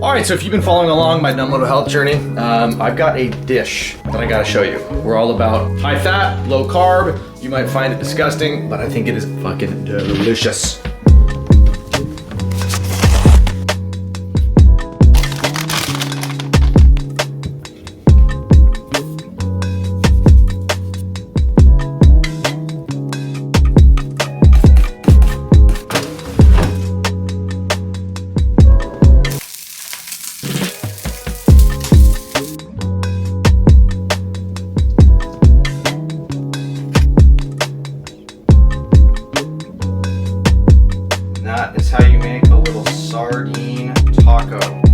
All right, so if you've been following along my Numb Little health journey, I've got a dish that I gotta show you. We're all about high fat, low carb. You might find it disgusting, but I think it is fucking delicious. That is how you make a little sardine taco.